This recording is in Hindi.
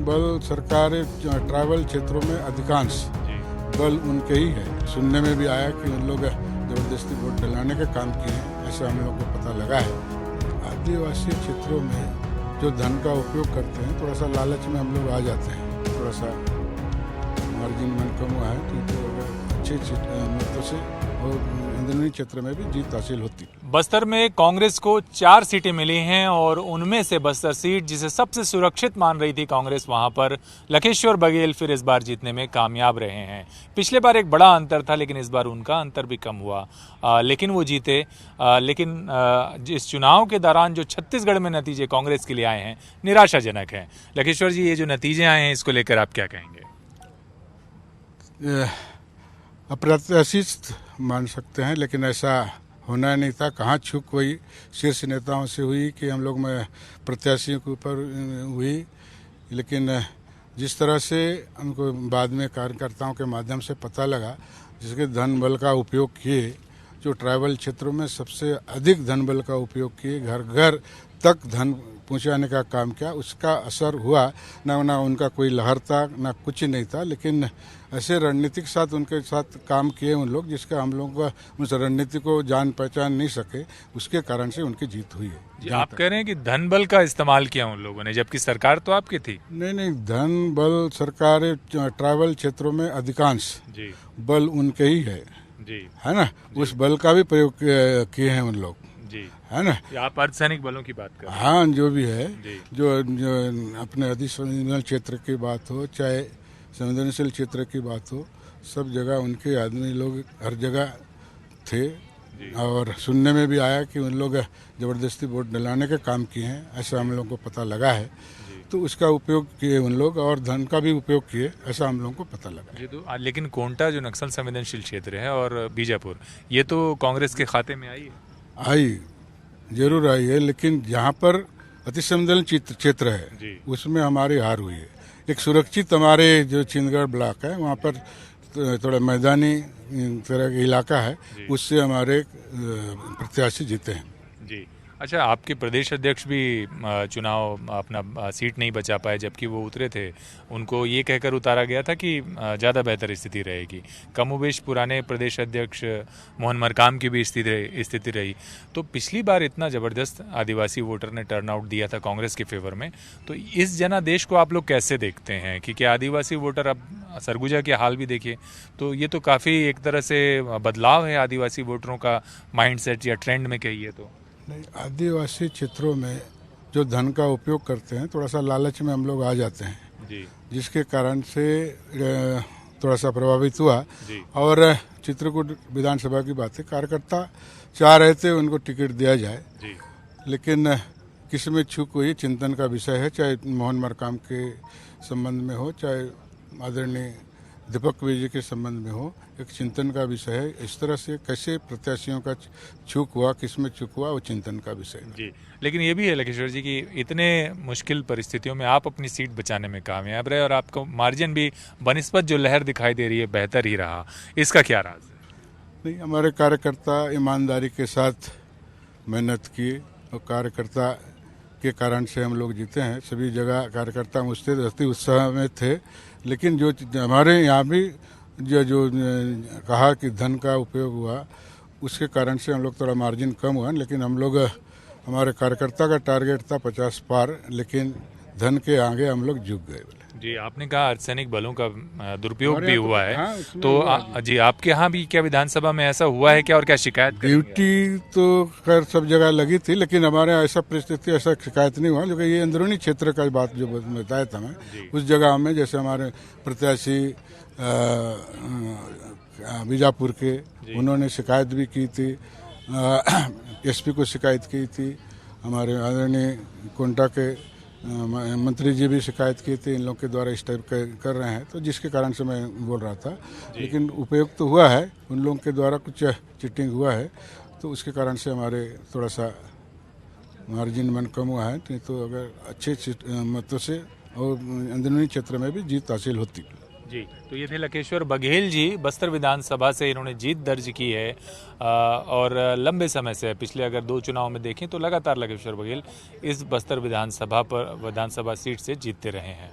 बल सरकार ट्राइबल क्षेत्रों में अधिकांश बल उनके ही है। सुनने में भी आया कि उन लोग ज़बरदस्ती वोट दिलाने का काम किए हैं, ऐसा हम लोग को पता लगा है। आदिवासी क्षेत्रों में जो धन का उपयोग करते हैं, थोड़ा सा लालच में हम लोग आ जाते हैं, थोड़ा सा मार्जिन मन कम हुआ है, तो अगर अच्छे मतों से और अंदरूनी क्षेत्र में भी जीत हासिल होती। बस्तर में कांग्रेस को 4 सीटें मिली हैं और उनमें से बस्तर सीट जिसे सबसे सुरक्षित मान रही थी कांग्रेस, वहां पर लखेश्वर बघेल फिर इस बार जीतने में कामयाब रहे हैं। पिछले बार एक बड़ा अंतर था, लेकिन इस बार उनका अंतर भी कम हुआ, लेकिन वो जीते। लेकिन इस चुनाव के दौरान जो छत्तीसगढ़ में नतीजे कांग्रेस के लिए आए हैं, निराशाजनक हैं। लखेश्वर जी, ये जो नतीजे आए हैं, इसको लेकर आप क्या कहेंगे? अप्रत्याशित मान सकते हैं, लेकिन ऐसा होना नहीं था। कहाँ चूक हुई शीर्ष नेताओं से हुई कि हम लोग में प्रत्याशियों के ऊपर हुई, लेकिन जिस तरह से हमको बाद में कार्यकर्ताओं के माध्यम से पता लगा, जिसके धन बल का उपयोग किए, जो ट्राइबल क्षेत्रों में सबसे अधिक धन बल का उपयोग किए, घर घर तक धन पहुंचाने का काम किया, उसका असर हुआ। ना उनका कोई लहर था, ना कुछ नहीं था, लेकिन ऐसे रणनीतिक साथ उनके साथ काम किए उन लोग, जिसका हम लोग उस रणनीति को जान पहचान नहीं सके, उसके कारण से उनकी जीत हुई है। आप कह रहे हैं कि धन बल का इस्तेमाल किया उन लोगों ने, जबकि सरकार तो आपकी थी। नहीं, धन बल सरकार ट्राइबल क्षेत्रों में अधिकांश बल उनके ही है है ना। उस बल का भी प्रयोग किए हैं उन लोग, है ना। आप अर्धसैनिक बलों की बात कर रहे हैं। हाँ, जो भी है, जो अपने अधिसंवेदनशील क्षेत्र की बात हो, चाहे संवेदनशील क्षेत्र की बात हो, सब जगह उनके आदमी लोग हर जगह थे। और सुनने में भी आया कि उन लोग ज़बरदस्ती वोट दिलाने का काम किए हैं, ऐसा हम लोग को पता लगा है। तो उसका उपयोग किए उन लोग और धन का भी उपयोग किए, ऐसा हम लोग को पता लगा जी। तो लेकिन कोंटा जो नक्सल संवेदनशील क्षेत्र है और बीजापुर, ये तो कांग्रेस के खाते में आई जरूर आई है, लेकिन जहाँ पर अति संवेदनशील क्षेत्र है उसमें हमारी हार हुई है। एक सुरक्षित हमारे जो चिंदगढ़ ब्लॉक है, वहाँ पर थोड़ा मैदानी तरह का इलाका है, उससे हमारे प्रत्याशी जीते हैं। जी। अच्छा, आपके प्रदेश अध्यक्ष भी चुनाव अपना सीट नहीं बचा पाए, जबकि वो उतरे थे। उनको ये कहकर उतारा गया था कि ज़्यादा बेहतर स्थिति रहेगी। कमोबेश पुराने प्रदेश अध्यक्ष मोहन मरकाम की भी स्थिति रही। तो पिछली बार इतना ज़बरदस्त आदिवासी वोटर ने टर्नआउट दिया था कांग्रेस के फेवर में, तो इस जनादेश को आप लोग कैसे देखते हैं कि क्या आदिवासी वोटर, अब सरगुजा के हाल भी देखिए, तो ये तो काफ़ी एक तरह से बदलाव है आदिवासी वोटरों का माइंडसेट या ट्रेंड में कहिए तो। नहीं, आदिवासी क्षेत्रों में जो धन का उपयोग करते हैं, थोड़ा सा लालच में हम लोग आ जाते हैं, जिसके कारण से थोड़ा सा प्रभावित हुआ। और चित्रकूट विधानसभा की बात है, कार्यकर्ता चाह रहे थे उनको टिकट दिया जाए, लेकिन किस में चूक हुई चिंतन का विषय है। चाहे मोहन मरकाम के संबंध में हो, चाहे आदरणीय दीपक विजय के संबंध में हो, एक चिंतन का विषय है। इस तरह से कैसे प्रत्याशियों का चूक हुआ, किसमें चूक हुआ, वो चिंतन का विषय है। जी, लेकिन ये भी है लखेश्वर जी कि इतने मुश्किल परिस्थितियों में आप अपनी सीट बचाने में कामयाब रहे और आपको मार्जिन भी बनिस्बत जो लहर दिखाई दे रही है बेहतर ही रहा। इसका क्या राज है? नहीं, हमारे कार्यकर्ता ईमानदारी के साथ मेहनत किए और कार्यकर्ता के कारण से हम लोग जीते हैं। सभी जगह कार्यकर्ता अति उत्साह में थे, लेकिन जो हमारे यहाँ भी जो कहा कि धन का उपयोग हुआ, उसके कारण से हम लोग थोड़ा मार्जिन कम हुआ। लेकिन हम लोग, हमारे कार्यकर्ता का टारगेट था 50 पार, लेकिन धन के आगे हम लोग झुक गए। जी, आपने कहा अर्धसैनिक बलों का दुरुपयोग भी हुआ है। तो जी, आपके यहाँ भी क्या विधानसभा में ऐसा हुआ है क्या, और क्या शिकायत? ड्यूटी तो खैर सब जगह लगी थी, लेकिन हमारे ऐसा परिस्थिति, ऐसा शिकायत नहीं हुआ। क्योंकि ये अंदरूनी क्षेत्र का बात जो बताया था मैं, उस जगह में जैसे हमारे प्रत्याशी बीजापुर के, उन्होंने शिकायत भी की थी, एसपी को शिकायत की थी, हमारे आदरणीय कोंटा के मंत्री जी भी शिकायत की थी, इन लोग के द्वारा इस टाइप कर रहे हैं, तो जिसके कारण से मैं बोल रहा था। लेकिन उपयोग तो हुआ है, उन लोगों के द्वारा कुछ चीटिंग हुआ है, तो उसके कारण से हमारे थोड़ा सा मार्जिन मन कम हुआ है। नहीं तो अगर अच्छे मतों से और अंदरूनी क्षेत्र में भी जीत हासिल होती। जी, तो ये थे लखेश्वर बघेल जी, बस्तर विधानसभा से इन्होंने जीत दर्ज की है। और लंबे समय से, पिछले अगर 2 चुनाव में देखें तो लगातार लखेश्वर बघेल इस बस्तर विधानसभा सीट से जीतते रहे हैं।